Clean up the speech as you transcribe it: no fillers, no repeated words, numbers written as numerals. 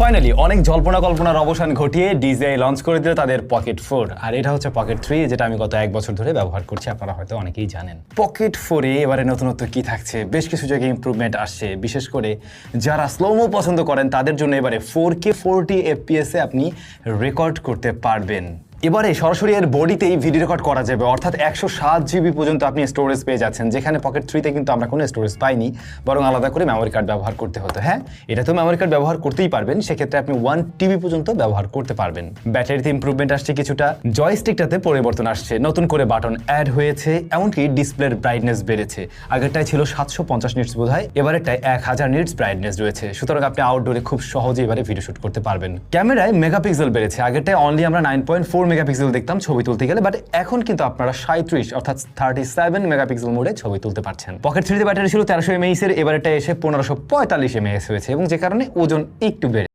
Finally অনেক জল্পনা কল্পনার অবসান ঘটিয়ে ডিজিআই লঞ্চ করে দিল তাদের পকেট 4, আর এটা হচ্ছে পকেট 3, যেটা আমি গত 1 বছর ধরে ব্যবহার করছি। আপনারা হয়তো অনেকেই জানেন। পকেট 4-এ এবারে নতুনত্ব কি থাকছে, বেশ কিছু জায়গায় ইমপ্রুভমেন্ট আসছে। বিশেষ করে যারা স্লোমো পছন্দ করেন তাদের জন্য এবারে 4K 40 FPS এ আপনি রেকর্ড করতে পারবেন। এবারে সরাসরি এর বডিতেই ভিডিও রেকর্ড করা যাবে, অর্থাৎ 107 জিবি পর্যন্ত আপনি স্টোরেজ পেয়ে যাচ্ছেন, যেখানে পকেট 3-তে কিন্তু আমরা কোনো স্টোরেজ পাইনি, বরং আলাদা করে মেমোরি কার্ড ব্যবহার করতে হতো। হ্যাঁ, এটা তো মেমোরি কার্ড ব্যবহার করতেই পারবেন, সেক্ষেত্রে আপনি 1 TB পর্যন্ত ব্যবহার করতে পারবেন। ব্যাটারিতে ইমপ্রুভমেন্ট আসছে কিছুটা, জয়স্টিকটাতে পরিবর্তন আসছে, নতুন করে বাটন অ্যাড হয়েছে, এমনকি ডিসপ্লের ব্রাইটনেস বেড়েছে। আগেরটায় ছিল 750 নিটস বোধহয়, এবারেরটায় 1000 নিটস ব্রাইটনেস রয়েছে, সুতরাং আপনি আউটডোরে খুব সহজে এবারে ভিডিও শুট করতে পারবেন। ক্যামেরায় মেগাপিক্সেল বেড়েছে, আগেরটায় অনলি আমরা 9.4 মেগাপিক্সেল দেখতাম ছবি তুলতে গেলে, বাট এখন কিন্তু আপনারা 37 অর্থাৎ 37 মেগাপিক্সেল মোডে ছবি তুলতে পারছেন। পকেট 3-তে ব্যাটারি ছিল 1300 mAh এর, এবারেটা এসে 1545 mAh হয়েছে, এবং যে কারণে ওজন একটু বেড়ে